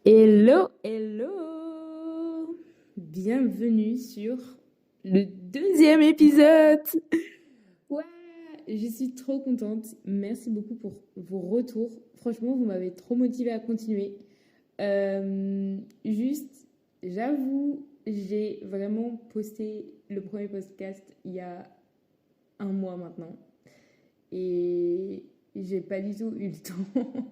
Hello, hello! Bienvenue sur le deuxième épisode! Ouais, je suis trop contente. Merci beaucoup pour vos retours. Franchement, vous m'avez trop motivée à continuer. Juste, j'avoue, j'ai vraiment posté le premier podcast il y a un mois maintenant. Et j'ai pas du tout eu le temps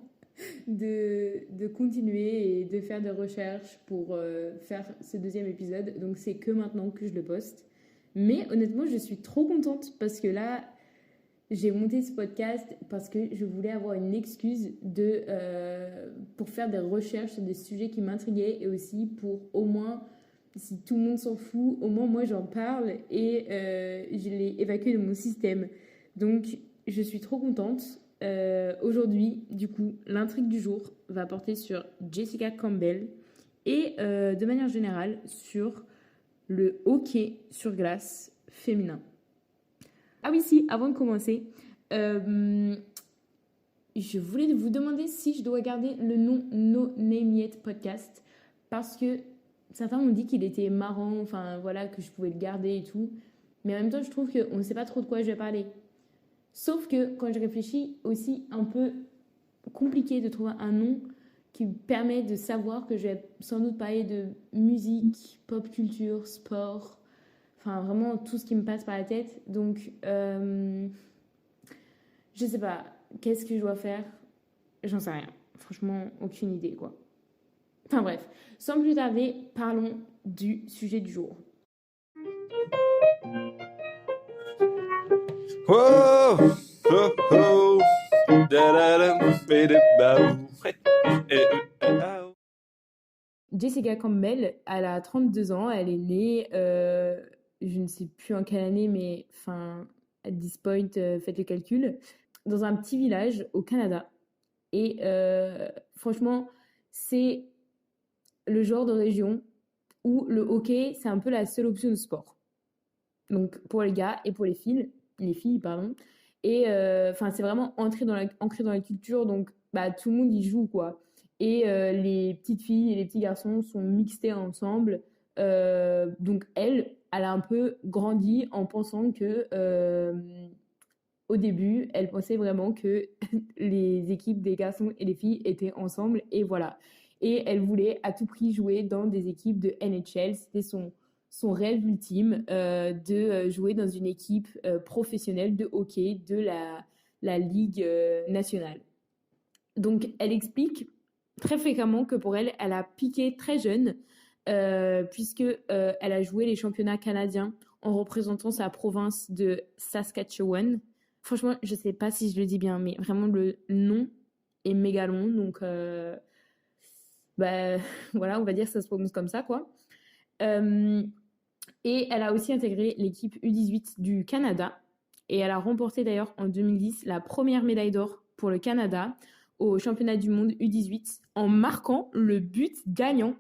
de continuer et de faire des recherches pour faire ce deuxième épisode. Donc c'est que maintenant que je le poste. Mais honnêtement, je suis trop contente parce que là, j'ai monté ce podcast parce que je voulais avoir une excuse pour faire des recherches sur des sujets qui m'intriguaient et aussi pour au moins, si tout le monde s'en fout, au moins moi j'en parle et je l'ai évacué de mon système. Donc je suis trop contente. Aujourd'hui, du coup, l'intrigue du jour va porter sur Jessica Campbell et de manière générale sur le hockey sur glace féminin. Ah oui, si, avant de commencer, euh, je voulais vous demander si je dois garder le nom No Name Yet Podcast parce que certains m'ont dit qu'il était marrant, enfin voilà, que je pouvais le garder et tout. Mais en même temps, je trouve qu'on ne sait pas trop de quoi je vais parler. Sauf que quand je réfléchis, aussi un peu compliqué de trouver un nom qui me permet de savoir que je vais sans doute parler de musique, pop culture, sport, enfin vraiment tout ce qui me passe par la tête. Donc, je sais pas, qu'est-ce que je dois faire? J'en sais rien. Franchement, aucune idée, quoi. Enfin bref, sans plus tarder, parlons du sujet du jour. Whoa, oh, oh, da-da-dum, bidi-bow. Jessica Campbell, elle a 32 ans, elle est née, je ne sais plus en quelle année, mais enfin, at this point, faites le calcul, dans un petit village au Canada. Et franchement, c'est le genre de région où le hockey, c'est un peu la seule option de sport. Donc pour les gars et pour les filles, pardon. Et enfin, c'est vraiment ancré dans la culture, donc bah, tout le monde y joue, quoi. Et les petites filles et les petits garçons sont mixés ensemble. Donc elle a un peu grandi en pensant que, au début, elle pensait vraiment que les équipes des garçons et des filles étaient ensemble, et voilà. Et elle voulait à tout prix jouer dans des équipes de NHL. C'était son rêve ultime de jouer dans une équipe professionnelle de hockey de la Ligue nationale. Donc, elle explique très fréquemment que pour elle, elle a piqué très jeune, puisque elle a joué les championnats canadiens en représentant sa province de Saskatchewan. Franchement, je sais pas si je le dis bien, mais vraiment le nom est méga long, donc bah, voilà, on va dire que ça se prononce comme ça, quoi. Euh, et elle a aussi intégré l'équipe U18 du Canada. Et elle a remporté d'ailleurs en 2010 la première médaille d'or pour le Canada au championnat du monde U18 en marquant le but gagnant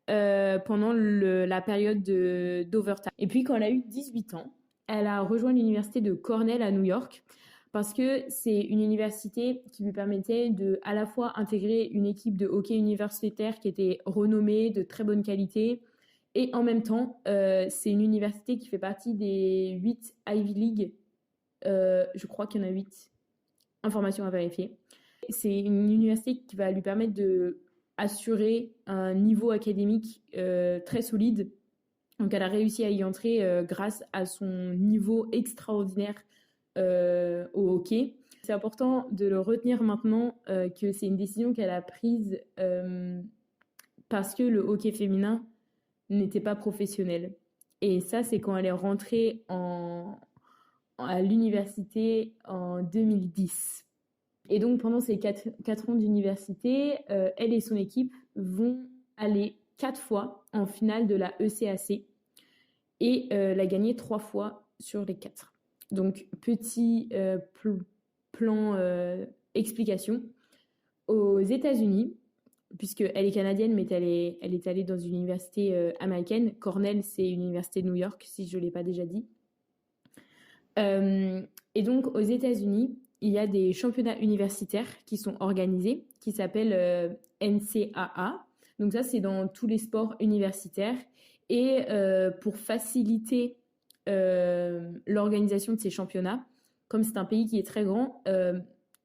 pendant la période d'overtime. Et puis quand elle a eu 18 ans, elle a rejoint l'université de Cornell à New York parce que c'est une université qui lui permettait de à la fois intégrer une équipe de hockey universitaire qui était renommée, de très bonne qualité, et en même temps, c'est une université qui fait partie des 8 Ivy League. Je crois qu'il y en a 8. Information à vérifier. C'est une université qui va lui permettre de assurer un niveau académique très solide. Donc elle a réussi à y entrer grâce à son niveau extraordinaire au hockey. C'est important de le retenir maintenant que c'est une décision qu'elle a prise parce que le hockey féminin n'était pas professionnel. Et ça, c'est quand elle est rentrée à l'université en 2010. Et donc, pendant ces 4 ans d'université, elle et son équipe vont aller 4 fois en finale de la ECAC et la gagner 3 fois sur les 4. Donc, petit plan explication. Aux États-Unis, puisqu'elle est canadienne, mais elle est allée dans une université américaine. Cornell, c'est une université de New York, si je ne l'ai pas déjà dit. Et donc, aux États-Unis, il y a des championnats universitaires qui sont organisés, qui s'appellent NCAA. Donc ça, c'est dans tous les sports universitaires. Et pour faciliter l'organisation de ces championnats, comme c'est un pays qui est très grand,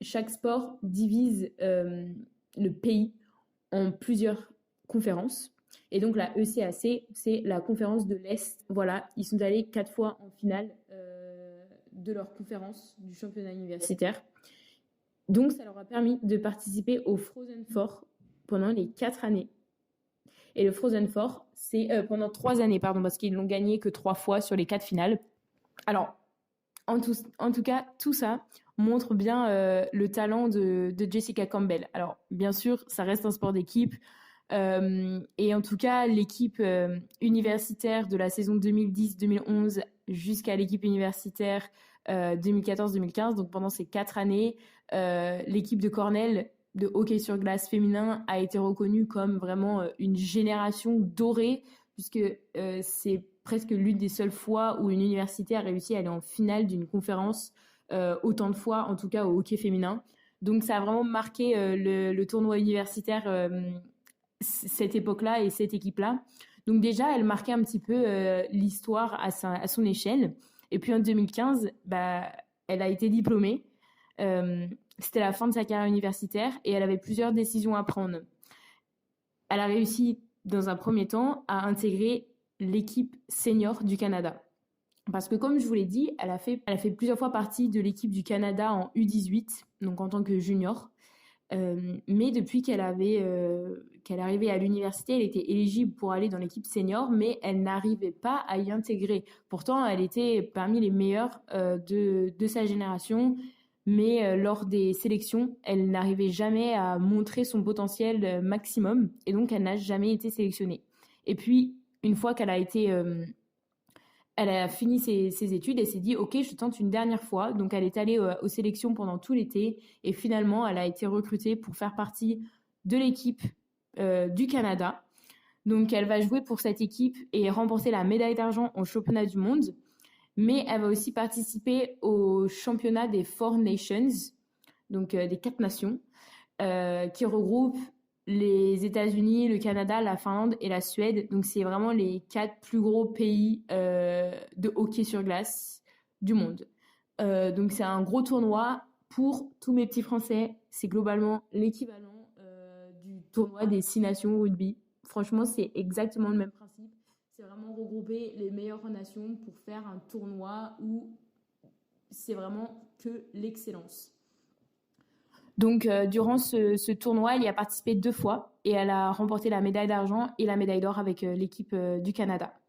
chaque sport divise le pays en plusieurs conférences. Et donc la ECAC, c'est la conférence de l'Est. Voilà, ils sont allés 4 fois en finale de leur conférence du championnat universitaire. Donc ça leur a permis de participer au Frozen Four pendant les 4 années. Et le Frozen Four, c'est pendant 3 années, pardon, parce qu'ils l'ont gagné que 3 fois sur les 4 finales. Alors, en tout cas, tout ça montre bien le talent de Jessica Campbell. Alors, bien sûr, ça reste un sport d'équipe. Et en tout cas, l'équipe universitaire de la saison 2010-2011 jusqu'à l'équipe universitaire 2014-2015, donc pendant ces 4 années, l'équipe de Cornell de hockey sur glace féminin a été reconnue comme vraiment une génération dorée, puisque c'est presque l'une des seules fois où une université a réussi à aller en finale d'une conférence autant de fois, en tout cas au hockey féminin. Donc ça a vraiment marqué le tournoi universitaire cette époque-là et cette équipe-là. Donc déjà, elle marquait un petit peu l'histoire à son échelle. Et puis en 2015, elle a été diplômée. C'était la fin de sa carrière universitaire et elle avait plusieurs décisions à prendre. Elle a réussi, dans un premier temps, à intégrer l'équipe senior du Canada. Parce que comme je vous l'ai dit, elle a fait plusieurs fois partie de l'équipe du Canada en U18, donc en tant que junior. Mais depuis qu'elle arrivait à l'université, elle était éligible pour aller dans l'équipe senior, mais elle n'arrivait pas à y intégrer. Pourtant, elle était parmi les meilleures de sa génération, mais lors des sélections, elle n'arrivait jamais à montrer son potentiel maximum, et donc elle n'a jamais été sélectionnée. Et puis, une fois qu'elle elle a fini ses études, elle s'est dit ok, je tente une dernière fois. Donc elle est allée aux sélections pendant tout l'été et finalement elle a été recrutée pour faire partie de l'équipe du Canada. Donc elle va jouer pour cette équipe et remporter la médaille d'argent au championnat du monde. Mais elle va aussi participer au championnat des Four Nations, donc des 4 nations, qui regroupent les États-Unis, le Canada, la Finlande et la Suède. Donc, c'est vraiment les 4 plus gros pays de hockey sur glace du monde. Donc, c'est un gros tournoi pour tous mes petits Français. C'est globalement l'équivalent du tournoi des 6 nations au rugby. Franchement, c'est exactement le même principe. C'est vraiment regrouper les meilleures nations pour faire un tournoi où c'est vraiment que l'excellence. Donc, durant ce tournoi, elle y a participé 2 fois et elle a remporté la médaille d'argent et la médaille d'or avec l'équipe du Canada.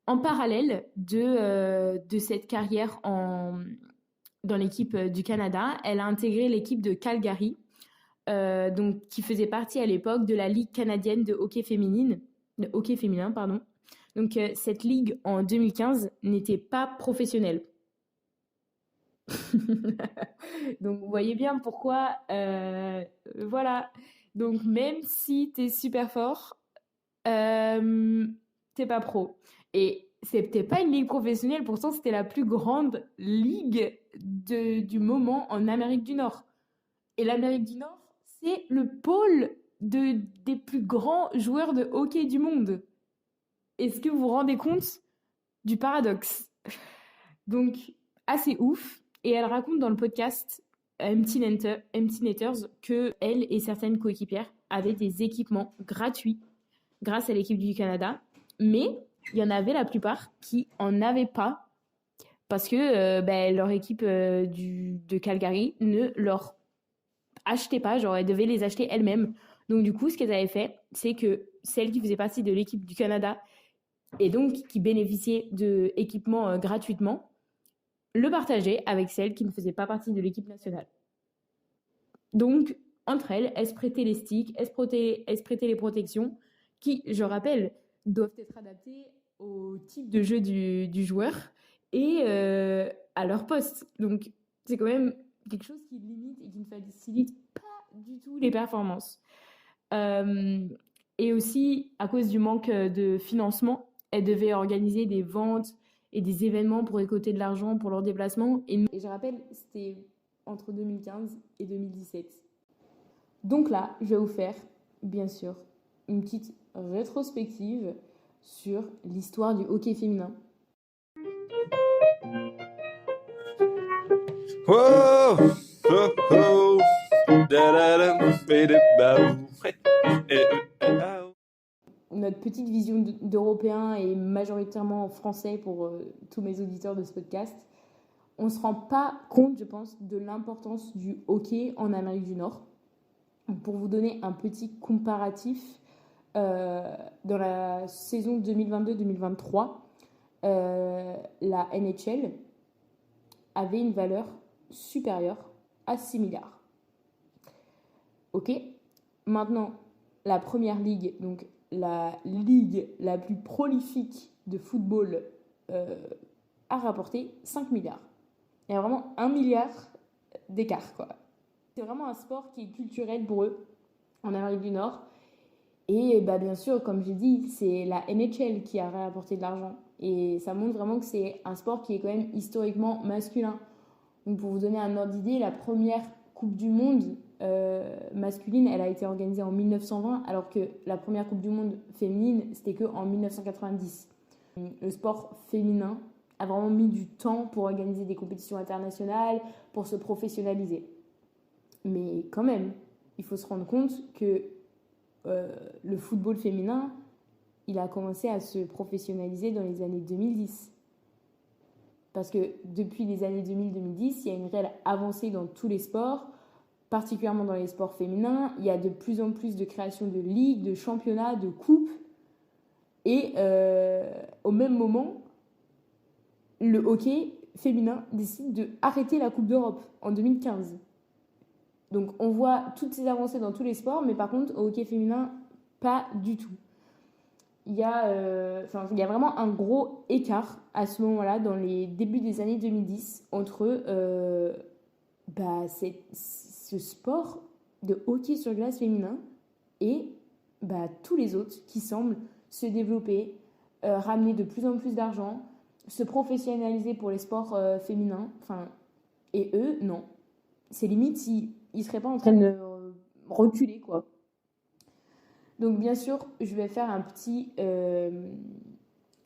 En parallèle de cette carrière dans l'équipe du Canada, elle a intégré l'équipe de Calgary, donc, qui faisait partie à l'époque de la Ligue canadienne de hockey féminin, pardon. Donc, cette ligue en 2015 n'était pas professionnelle. Donc, vous voyez bien pourquoi, voilà. Donc, même si t'es super fort, t'es pas pro. Et c'était pas une ligue professionnelle, pourtant c'était la plus grande ligue du moment en Amérique du Nord. Et l'Amérique du Nord, c'est le pôle des plus grands joueurs de hockey du monde. Est-ce que vous vous rendez compte du paradoxe? Donc, assez ouf. Et elle raconte dans le podcast Empty Netters que elle et certaines coéquipières avaient des équipements gratuits grâce à l'équipe du Canada, mais il y en avait la plupart qui en avaient pas parce que leur équipe de Calgary ne leur achetait pas, genre elles devaient les acheter elles-mêmes. Donc du coup, ce qu'elles avaient fait, c'est que celles qui faisaient partie de l'équipe du Canada et donc qui bénéficiaient d'équipements gratuitement, le partager avec celles qui ne faisaient pas partie de l'équipe nationale. Donc, entre elles, elles se prêtaient les sticks, elles se prêtaient les protections qui, je rappelle, doivent être adaptées au type de jeu du joueur et à leur poste. Donc, c'est quand même quelque chose qui limite et qui ne facilite pas du tout les performances. Et aussi, à cause du manque de financement, elles devaient organiser des ventes et des événements pour récolter de l'argent pour leurs déplacements. Et je rappelle, c'était entre 2015 et 2017. Donc là, je vais vous faire, bien sûr, une petite rétrospective sur l'histoire du hockey féminin. Whoa, oh, oh, da-da-dum, ba-da-ba-boo. Hey, ah. Notre petite vision d'Européens est majoritairement français pour tous mes auditeurs de ce podcast. On ne se rend pas compte, je pense, de l'importance du hockey en Amérique du Nord. Pour vous donner un petit comparatif, dans la saison 2022-2023, la NHL avait une valeur supérieure à 6 milliards. Ok ? Maintenant, la première ligue, donc la ligue la plus prolifique de football, a rapporté 5 milliards. Il y a vraiment 1 milliard d'écart, quoi. C'est vraiment un sport qui est culturel pour eux, en Amérique du Nord. Et bah, bien sûr, comme j'ai dit, c'est la NHL qui a rapporté de l'argent. Et ça montre vraiment que c'est un sport qui est quand même historiquement masculin. Donc pour vous donner un ordre d'idée, la première Coupe du Monde masculine, elle a été organisée en 1920, alors que la première Coupe du Monde féminine, c'était qu'en 1990. Le sport féminin a vraiment mis du temps pour organiser des compétitions internationales, pour se professionnaliser. Mais quand même, il faut se rendre compte que le football féminin, il a commencé à se professionnaliser dans les années 2010. Parce que depuis les années 2000-2010, il y a une réelle avancée dans tous les sports, particulièrement dans les sports féminins. Il y a de plus en plus de création de ligues, de championnats, de coupes. Et au même moment, le hockey féminin décide d'arrêter la Coupe d'Europe en 2015. Donc on voit toutes ces avancées dans tous les sports, mais par contre au hockey féminin, pas du tout. Il y a vraiment un gros écart à ce moment-là, dans les débuts des années 2010, entre ce sport de hockey sur glace féminin et tous les autres qui semblent se développer, ramener de plus en plus d'argent, se professionnaliser pour les sports féminins. Et eux, non. C'est limite s'ils ne seraient pas en train de reculer, quoi. Donc bien sûr, je vais faire un petit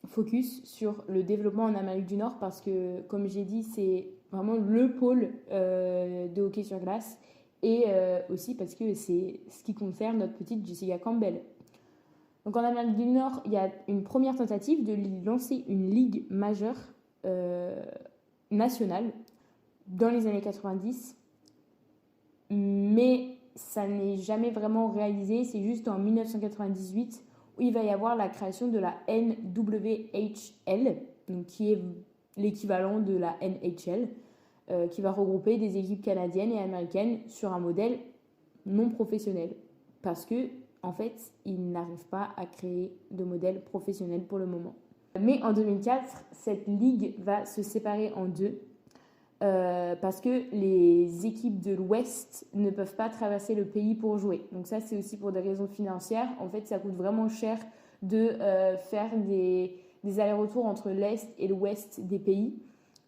focus sur le développement en Amérique du Nord parce que, comme j'ai dit, c'est vraiment le pôle de hockey sur glace et aussi parce que c'est ce qui concerne notre petite Jessica Campbell. Donc en Amérique du Nord, il y a une première tentative de lancer une ligue majeure nationale dans les années 90, mais ça n'est jamais vraiment réalisé. C'est juste en 1998 où il va y avoir la création de la NWHL, donc qui est l'équivalent de la NHL, qui va regrouper des équipes canadiennes et américaines sur un modèle non professionnel. Parce que, en fait, ils n'arrivent pas à créer de modèle professionnel pour le moment. Mais en 2004, cette ligue va se séparer en deux. Parce que les équipes de l'Ouest ne peuvent pas traverser le pays pour jouer. Donc ça, c'est aussi pour des raisons financières. En fait, ça coûte vraiment cher de faire des allers-retours entre l'Est et l'Ouest des pays.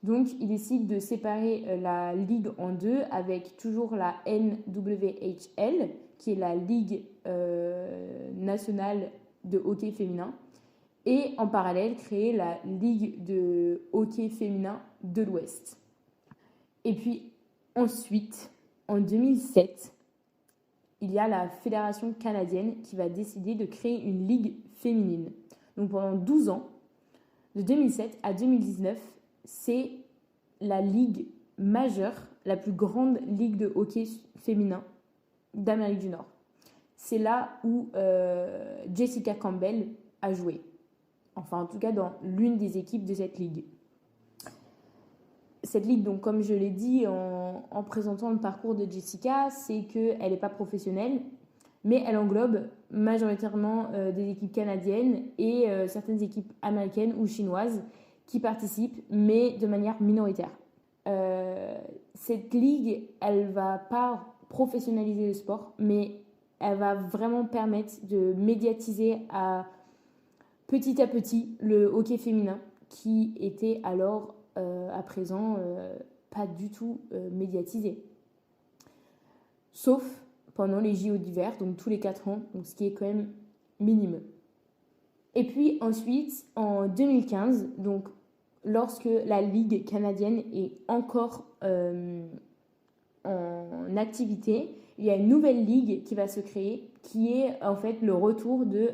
Donc, ils décident de séparer la ligue en deux avec toujours la NWHL, qui est la Ligue nationale de hockey féminin, et en parallèle créer la Ligue de hockey féminin de l'Ouest. Et puis ensuite, en 2007, il y a la Fédération canadienne qui va décider de créer une ligue féminine. Donc pendant 12 ans, de 2007 à 2019, c'est la ligue majeure, la plus grande ligue de hockey féminin d'Amérique du Nord. C'est là où Jessica Campbell a joué. Enfin, en tout cas, dans l'une des équipes de cette ligue. Cette ligue, donc, comme je l'ai dit en présentant le parcours de Jessica, c'est qu'elle n'est pas professionnelle, mais elle englobe majoritairement des équipes canadiennes et certaines équipes américaines ou chinoises qui participent, mais de manière minoritaire. Cette ligue, elle ne va pas professionnaliser le sport, mais elle va vraiment permettre de médiatiser petit à petit le hockey féminin qui était alors à présent pas du tout médiatisé. Sauf pendant les JO d'hiver, donc tous les 4 ans, donc ce qui est quand même minime. Et puis ensuite, en 2015, donc lorsque la Ligue canadienne est encore en activité, il y a une nouvelle ligue qui va se créer, qui est en fait le retour de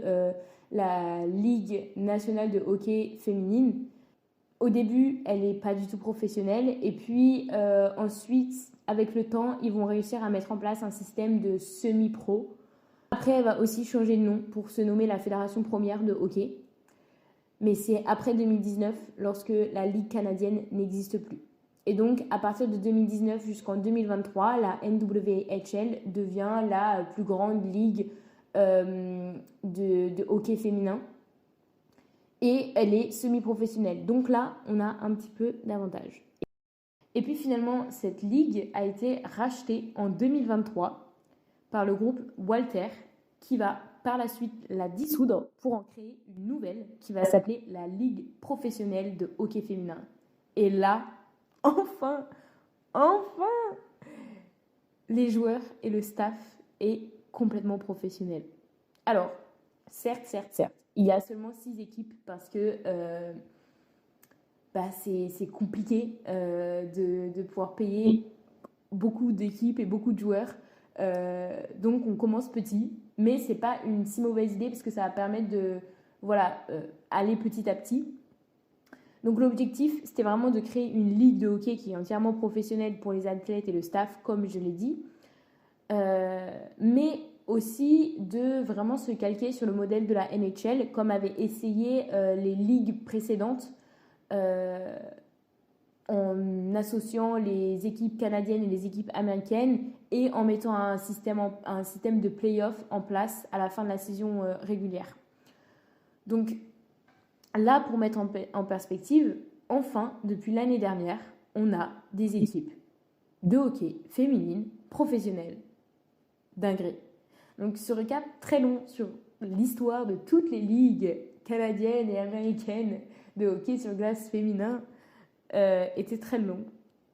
la Ligue nationale de hockey féminine. Au début, elle n'est pas du tout professionnelle, et puis ensuite, avec le temps, ils vont réussir à mettre en place un système de semi-pro. Après, elle va aussi changer de nom pour se nommer la Fédération première de hockey. Mais c'est après 2019, lorsque la Ligue canadienne n'existe plus. Et donc, à partir de 2019 jusqu'en 2023, la NWHL devient la plus grande ligue de hockey féminin. Et elle est semi-professionnelle. Donc là, on a un petit peu d'avantage. Et puis finalement, cette ligue a été rachetée en 2023 par le groupe Walter, qui va par la suite la dissoudre pour en créer une nouvelle qui va s'appeler la Ligue professionnelle de hockey féminin. Et là, enfin, les joueurs et le staff est complètement professionnel. Alors, certes, il y a seulement 6 équipes parce que c'est compliqué de pouvoir payer beaucoup d'équipes et beaucoup de joueurs. Donc on commence petit, mais c'est pas une si mauvaise idée parce que ça va permettre de aller petit à petit. Donc l'objectif, c'était vraiment de créer une ligue de hockey qui est entièrement professionnelle pour les athlètes et le staff, comme je l'ai dit, mais aussi de vraiment se calquer sur le modèle de la NHL, comme avaient essayé les ligues précédentes, en associant les équipes canadiennes et les équipes américaines et en mettant un système de play-off en place à la fin de la saison régulière. Donc là, pour mettre en perspective, enfin, depuis l'année dernière, on a des équipes de hockey féminines professionnelles. Dinguerie. Donc ce récap très long sur l'histoire de toutes les ligues canadiennes et américaines de hockey sur glace féminin était très long,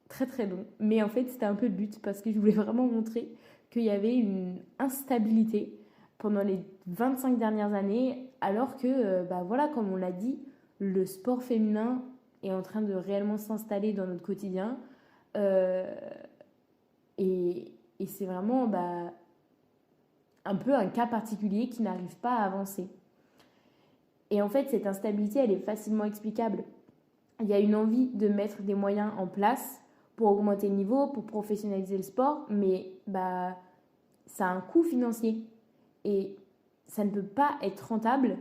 très long. Mais en fait, c'était un peu le but parce que je voulais vraiment montrer qu'il y avait une instabilité pendant les 25 dernières années, alors que, comme on l'a dit, le sport féminin est en train de réellement s'installer dans notre quotidien. Et c'est vraiment un peu un cas particulier qui n'arrive pas à avancer. Et en fait, cette instabilité, elle est facilement explicable. Il y a une envie de mettre des moyens en place pour augmenter le niveau, pour professionnaliser le sport, mais ça a un coût financier. Et ça ne peut pas être rentable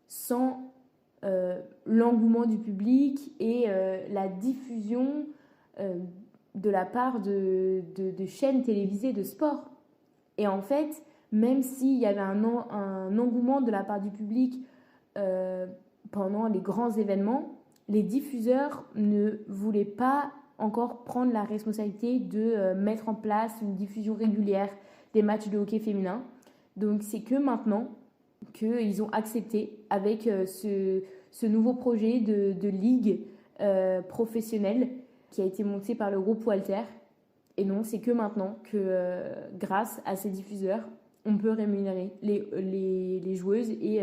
sans l'engouement du public et la diffusion de la part de chaînes télévisées de sport. Et en fait, même s'il y avait un engouement de la part du public pendant les grands événements, les diffuseurs ne voulaient pas encore prendre la responsabilité de mettre en place une diffusion régulière des matchs de hockey féminin. Donc c'est que maintenant qu'ils ont accepté avec ce nouveau projet de ligue professionnelle qui a été monté par le groupe Walter. Et non, c'est que maintenant que grâce à ces diffuseurs, on peut rémunérer les joueuses et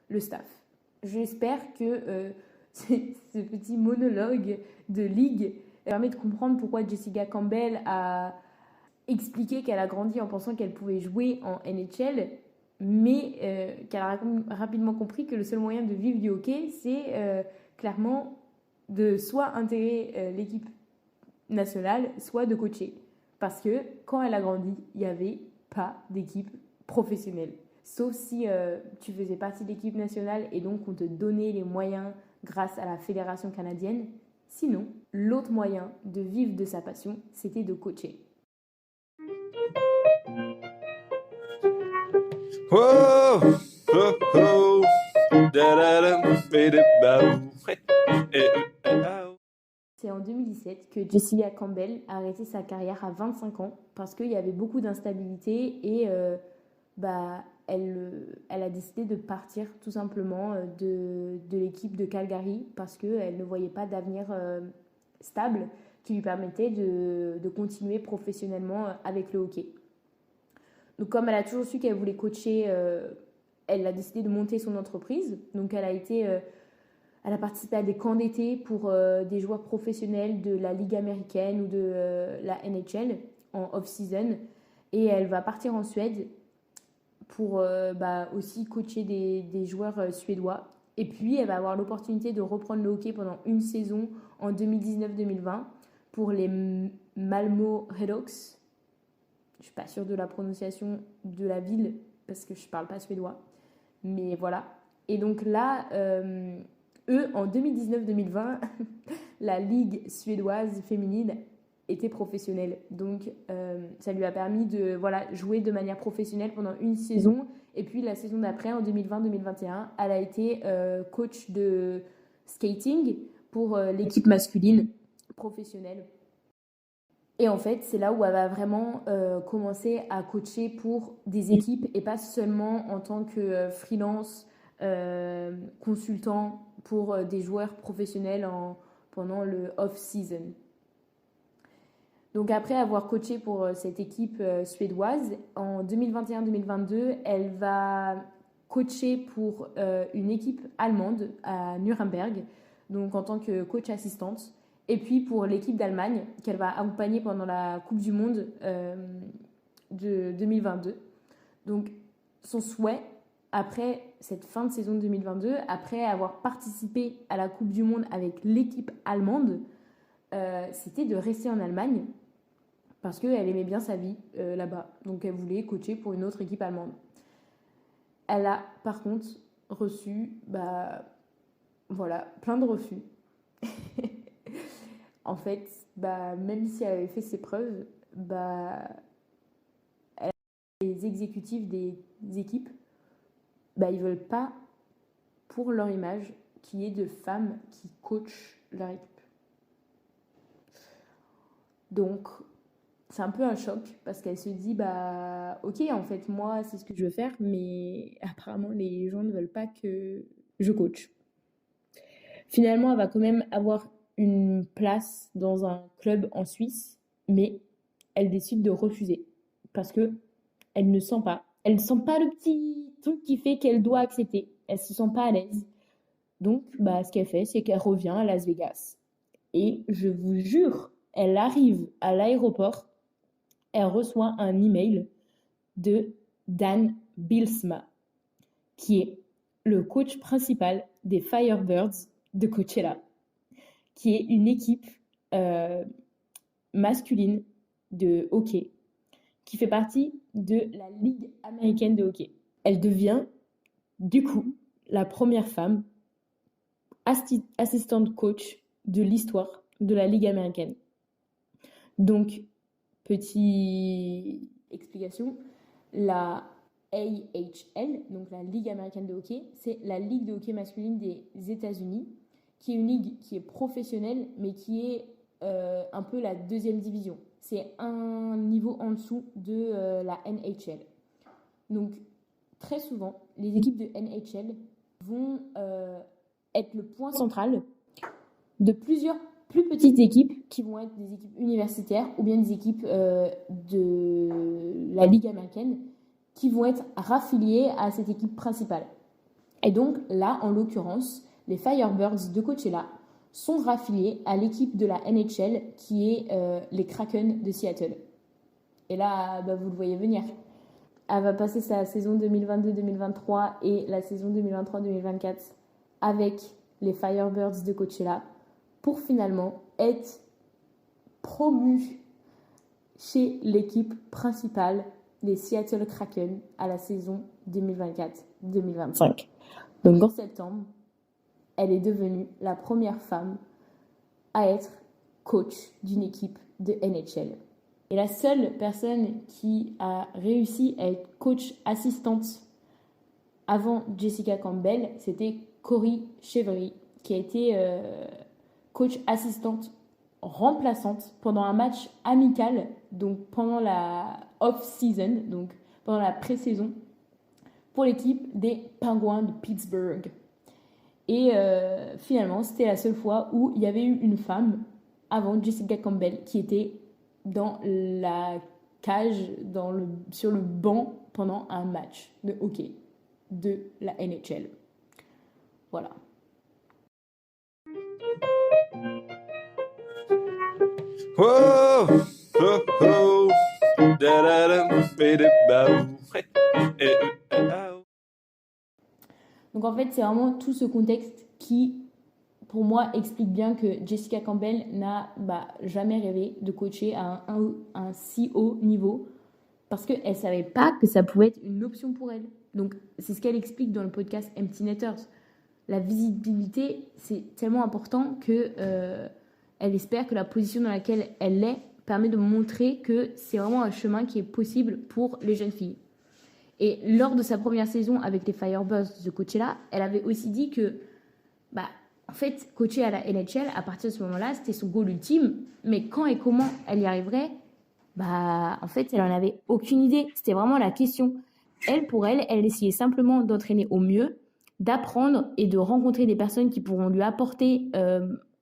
le staff. J'espère que ce petit monologue de ligue permet de comprendre pourquoi Jessica Campbell a expliqué qu'elle a grandi en pensant qu'elle pouvait jouer en NHL, mais qu'elle a rapidement compris que le seul moyen de vivre du hockey, c'est clairement de soit intégrer l'équipe nationale, soit de coacher. Parce que quand elle a grandi, il n'y avait pas d'équipe professionnelle. Sauf si tu faisais partie de l'équipe nationale et donc on te donnait les moyens grâce à la Fédération canadienne. Sinon, l'autre moyen de vivre de sa passion, c'était de coacher. Whoa, oh, oh, da-da-dum, ba-da-ba-oo. C'est en 2017 que Jessica Campbell a arrêté sa carrière à 25 ans parce qu'il y avait beaucoup d'instabilité et elle a décidé de partir tout simplement de l'équipe de Calgary parce qu'elle ne voyait pas d'avenir stable qui lui permettait de continuer professionnellement avec le hockey. Donc comme elle a toujours su qu'elle voulait coacher elle a décidé de monter son entreprise. Donc elle a participé à des camps d'été pour des joueurs professionnels de la Ligue américaine ou de la NHL en off-season. Et elle va partir en Suède pour aussi coacher des joueurs suédois. Et puis, elle va avoir l'opportunité de reprendre le hockey pendant une saison en 2019-2020 pour les Malmö Redhawks. Je ne suis pas sûre de la prononciation de la ville parce que je ne parle pas suédois. Mais voilà. Et donc là, eux, en 2019-2020, la Ligue suédoise féminine était professionnelle. Donc, ça lui a permis de jouer de manière professionnelle pendant une saison. Et puis, la saison d'après, en 2020-2021, elle a été coach de skating pour l'équipe masculine professionnelle. Et en fait, c'est là où elle va vraiment commencer à coacher pour des équipes et pas seulement en tant que freelance, consultant pour des joueurs professionnels pendant le off-season. Donc après avoir coaché pour cette équipe suédoise, en 2021-2022, elle va coacher pour une équipe allemande à Nuremberg, donc en tant que coach assistante, et puis pour l'équipe d'Allemagne qu'elle va accompagner pendant la Coupe du Monde de 2022. Donc son souhait, après cette fin de saison 2022, après avoir participé à la Coupe du Monde avec l'équipe allemande, c'était de rester en Allemagne parce qu'elle aimait bien sa vie là-bas. Donc elle voulait coacher pour une autre équipe allemande. Elle a par contre reçu plein de refus. En fait, même si elle avait fait ses preuves, les exécutifs des équipes, ils veulent pas, pour leur image, qu'il y ait de femmes qui coachent leur équipe. Donc, c'est un peu un choc parce qu'elle se dit, ok, en fait, moi, c'est ce que je veux faire, mais apparemment, les gens ne veulent pas que je coach. Finalement, elle va quand même avoir une place dans un club en Suisse, mais elle décide de refuser parce que elle ne sent pas le petit truc qui fait qu'elle doit accepter. Elle se sent pas à l'aise. Donc, ce qu'elle fait, c'est qu'elle revient à Las Vegas. Et je vous jure, elle arrive à l'aéroport, elle reçoit un email de Dan Bilsma, qui est le coach principal des Firebirds de Coachella, qui est une équipe masculine de hockey qui fait partie de la Ligue américaine de hockey. Elle devient, du coup, la première femme assistante coach de l'histoire de la Ligue américaine. Donc, petite explication, la AHL, donc la Ligue américaine de hockey, c'est la Ligue de hockey masculine des États-Unis, qui est une ligue qui est professionnelle, mais qui est un peu la deuxième division. C'est un niveau en dessous de la NHL. Donc, très souvent, les équipes de NHL vont être le point central de plusieurs plus petites équipes qui vont être des équipes universitaires ou bien des équipes de la Ligue américaine qui vont être raffiliées à cette équipe principale. Et donc, là, en l'occurrence, les Firebirds de Coachella sont raffiliés à l'équipe de la NHL qui est les Kraken de Seattle. Et là, vous le voyez venir. Elle va passer sa saison 2022-2023 et la saison 2023-2024 avec les Firebirds de Coachella pour finalement être promue chez l'équipe principale des Seattle Kraken à la saison 2024-2025. Donc en septembre, elle est devenue la première femme à être coach d'une équipe de NHL. Et la seule personne qui a réussi à être coach assistante avant Jessica Campbell, c'était Corey Chevery, qui a été coach assistante remplaçante pendant un match amical, donc pendant la off-season, donc pendant la pré-saison, pour l'équipe des Penguins de Pittsburgh. Et finalement, c'était la seule fois où il y avait eu une femme avant Jessica Campbell qui était dans la cage, sur le banc pendant un match de hockey. de la NHL. Voilà. Whoa, oh, oh, da-da-dum, bidi-bow. Eh, eh, oh. Donc en fait, c'est vraiment tout ce contexte qui, pour moi, explique bien que Jessica Campbell n'a jamais rêvé de coacher à un si haut niveau parce qu'elle ne savait pas que ça pouvait être une option pour elle. Donc c'est ce qu'elle explique dans le podcast Empty Netters. La visibilité, c'est tellement important que elle espère que la position dans laquelle elle est permet de montrer que c'est vraiment un chemin qui est possible pour les jeunes filles. Et lors de sa première saison avec les Firebirds de Coachella, elle avait aussi dit que, en fait, coacher à la NHL, à partir de ce moment-là, c'était son goal ultime. Mais quand et comment elle y arriverait, en fait, elle n'en avait aucune idée. C'était vraiment la question. Pour elle, elle essayait simplement d'entraîner au mieux, d'apprendre et de rencontrer des personnes qui pourront lui apporter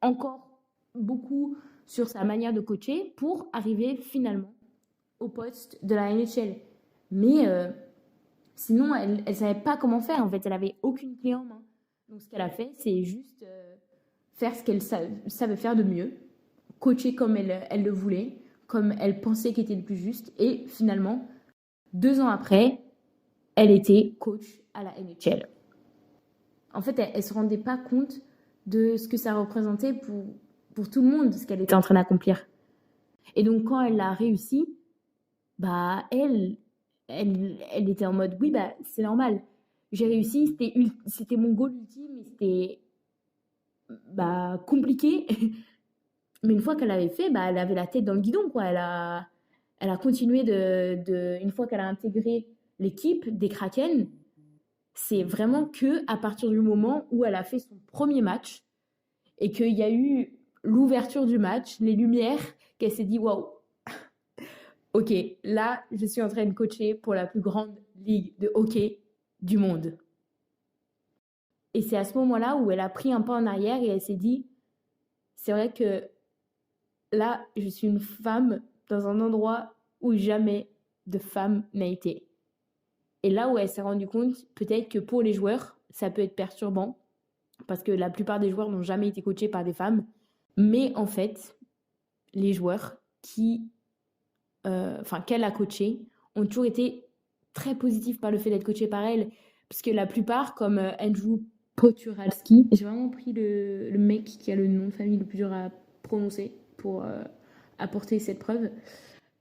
encore beaucoup sur sa manière de coacher pour arriver finalement au poste de la NHL. Mais sinon, elle ne savait pas comment faire. En fait, elle n'avait aucune clé en main. Donc, ce qu'elle a fait, c'est juste faire ce qu'elle savait faire de mieux, coacher comme elle le voulait, comme elle pensait qu'il était le plus juste. Et finalement, 2 ans après, elle était coach à la NHL. En fait, elle ne se rendait pas compte de ce que ça représentait pour tout le monde, ce qu'elle était en train d'accomplir. Et donc, quand elle l'a réussi, elle était en mode, oui, c'est normal. J'ai réussi, c'était mon goal ultime, et c'était compliqué. Mais une fois qu'elle l'avait fait, elle avait la tête dans le guidon, quoi. Elle a continué une fois qu'elle a intégré l'équipe des Kraken, c'est vraiment que à partir du moment où elle a fait son premier match et qu'il y a eu l'ouverture du match, les lumières, qu'elle s'est dit, waouh, ok, là, je suis en train de coacher pour la plus grande ligue de hockey du monde. Et c'est à ce moment-là où elle a pris un pas en arrière et elle s'est dit, c'est vrai que là, je suis une femme dans un endroit où jamais de femme n'a été. Et là où elle s'est rendue compte, peut-être que pour les joueurs, ça peut être perturbant, parce que la plupart des joueurs n'ont jamais été coachés par des femmes. Mais en fait, les joueurs qu'elle a coachés ont toujours été très positifs par le fait d'être coachés par elle. Parce que la plupart, comme Andrew Poturalski, j'ai vraiment pris le mec qui a le nom de famille le plus dur à prononcer pour apporter cette preuve.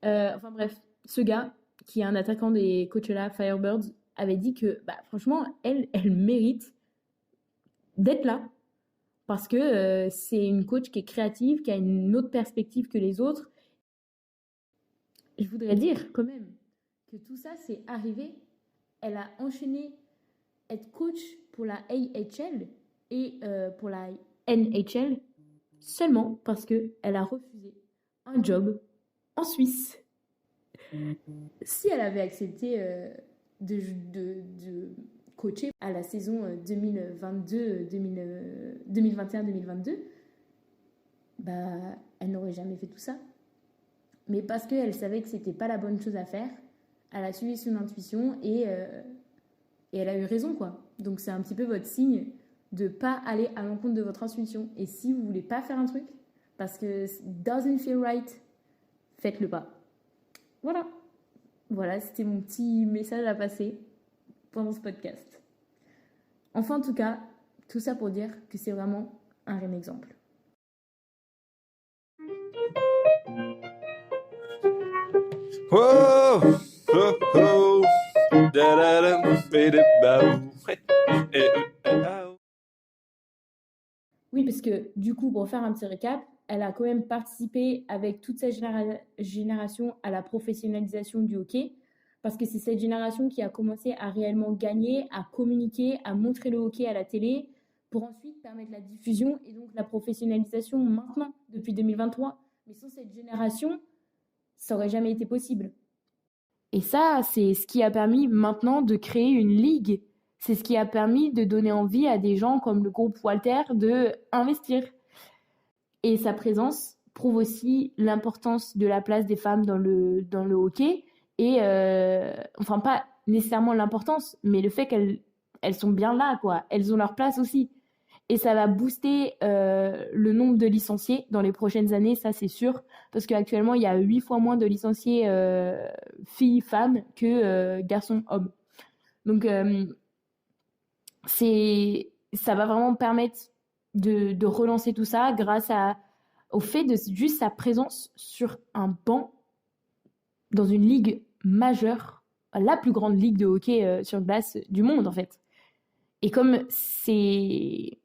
Bref, ce gars, qui est un attaquant des Coachella Firebirds, avait dit que franchement, elle mérite d'être là. Parce que c'est une coach qui est créative, qui a une autre perspective que les autres. Je voudrais dire quand même que tout ça, c'est arrivé. Elle a enchaîné être coach pour la AHL et pour la NHL seulement parce qu'elle a refusé un job en Suisse. Si elle avait accepté de coacher à la saison 2021-2022, elle n'aurait jamais fait tout ça. Mais parce qu'elle savait que c'était pas la bonne chose à faire, elle a suivi son intuition et elle a eu raison, quoi. Donc c'est un petit peu votre signe de pas aller à l'encontre de votre intuition. Et si vous voulez pas faire un truc, parce que doesn't feel right, faites-le pas. Voilà, c'était mon petit message à passer pendant ce podcast. Enfin, en tout cas, tout ça pour dire que c'est vraiment un réel exemple. Whoa, oh, oh, da-da-dum, bidi-bow. Eh, oh. Oui, parce que du coup, pour faire un petit récap, elle a quand même participé avec toute sa génération à la professionnalisation du hockey, parce que c'est cette génération qui a commencé à réellement gagner, à communiquer, à montrer le hockey à la télé, pour ensuite permettre la diffusion et donc la professionnalisation maintenant, depuis 2023. Mais sans cette génération, ça n'aurait jamais été possible. Et ça, c'est ce qui a permis maintenant de créer une ligue. C'est ce qui a permis de donner envie à des gens comme le groupe Walter d'investir. Et sa présence prouve aussi l'importance de la place des femmes dans le hockey. Et pas nécessairement l'importance, mais le fait qu'elle elles sont bien là, quoi. Elles ont leur place aussi. Et ça va booster le nombre de licenciés dans les prochaines années, ça c'est sûr. Parce qu'actuellement, il y a 8 fois moins de licenciés filles-femmes que garçons-hommes. Donc, ça va vraiment permettre de relancer tout ça grâce au fait de juste sa présence sur un banc dans une ligue majeure, la plus grande ligue de hockey sur glace du monde en fait. Et comme c'est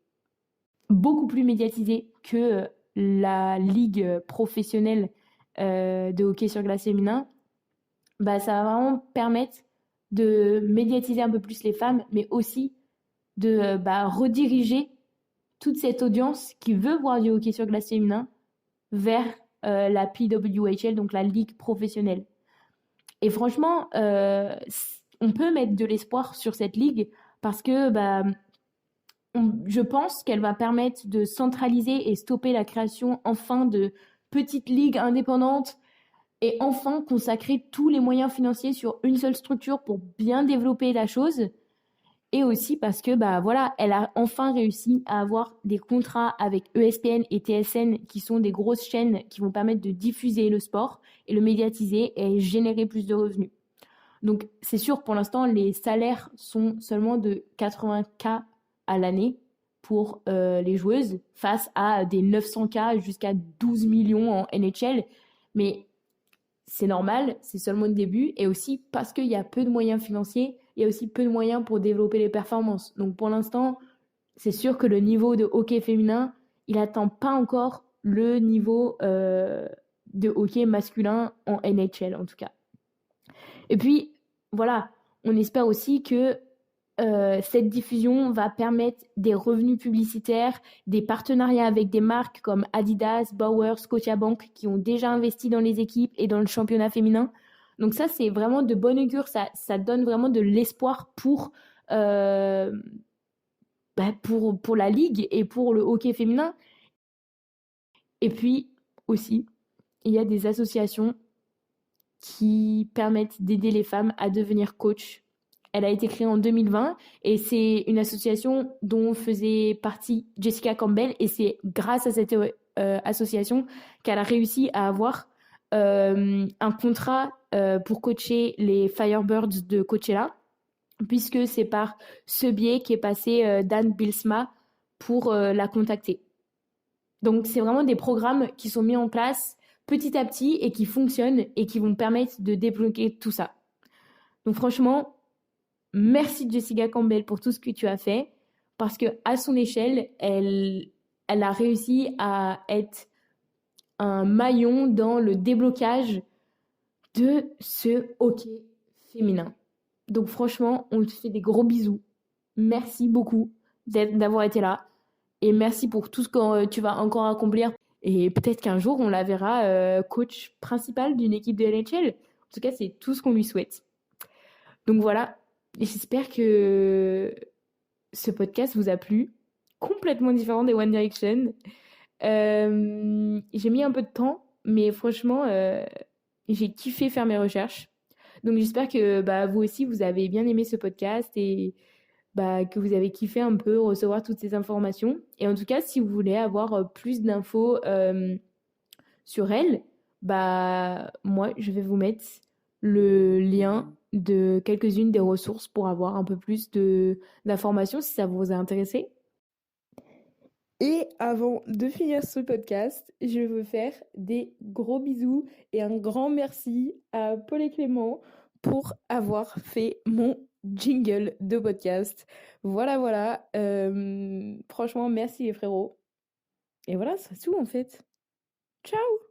beaucoup plus médiatisé que la ligue professionnelle de hockey sur glace féminin, bah, ça va vraiment permettre de médiatiser un peu plus les femmes, mais aussi de rediriger toute cette audience qui veut voir du hockey sur glace féminin vers la PWHL, donc la ligue professionnelle. Et franchement, on peut mettre de l'espoir sur cette ligue parce que je pense qu'elle va permettre de centraliser et stopper la création enfin de petites ligues indépendantes et enfin consacrer tous les moyens financiers sur une seule structure pour bien développer la chose. Et aussi parce que elle a enfin réussi à avoir des contrats avec ESPN et TSN qui sont des grosses chaînes qui vont permettre de diffuser le sport et le médiatiser et générer plus de revenus. Donc c'est sûr, pour l'instant, les salaires sont seulement de 80K à l'année pour les joueuses face à des 900K jusqu'à 12 millions en NHL. Mais c'est normal, c'est seulement le début. Et aussi parce qu'il y a peu de moyens financiers, il y a aussi peu de moyens pour développer les performances. Donc pour l'instant, c'est sûr que le niveau de hockey féminin, il n'atteint pas encore le niveau de hockey masculin en NHL en tout cas. Et puis, voilà, on espère aussi que cette diffusion va permettre des revenus publicitaires, des partenariats avec des marques comme Adidas, Bauer, Scotiabank qui ont déjà investi dans les équipes et dans le championnat féminin. Donc ça, c'est vraiment de bon augure, ça donne vraiment de l'espoir pour la ligue et pour le hockey féminin. Et puis aussi, il y a des associations qui permettent d'aider les femmes à devenir coach. Elle a été créée en 2020 et c'est une association dont faisait partie Jessica Campbell et c'est grâce à cette association qu'elle a réussi à avoir un contrat pour coacher les Firebirds de Coachella, puisque c'est par ce biais qu'est passé Dan Bilsma pour la contacter. Donc c'est vraiment des programmes qui sont mis en place petit à petit et qui fonctionnent et qui vont permettre de débloquer tout ça. Donc franchement, merci Jessica Campbell pour tout ce que tu as fait parce que à son échelle, elle a réussi à être un maillon dans le déblocage de ce hockey féminin. Donc franchement, on te fait des gros bisous. Merci beaucoup d'avoir été là et merci pour tout ce que tu vas encore accomplir. Et peut-être qu'un jour, on la verra coach principal d'une équipe de NHL. En tout cas, c'est tout ce qu'on lui souhaite. Donc voilà, j'espère que ce podcast vous a plu. Complètement différent des One Direction. J'ai mis un peu de temps, mais franchement, j'ai kiffé faire mes recherches. Donc j'espère que vous aussi, vous avez bien aimé ce podcast et que vous avez kiffé un peu recevoir toutes ces informations. Et en tout cas, si vous voulez avoir plus d'infos sur elle, moi, je vais vous mettre le lien de quelques-unes des ressources pour avoir un peu plus d'informations si ça vous a intéressé. Et avant de finir ce podcast, je veux faire des gros bisous et un grand merci à Paul et Clément pour avoir fait mon jingle de podcast. Voilà. Franchement, merci les frérots. Et voilà, c'est tout en fait. Ciao!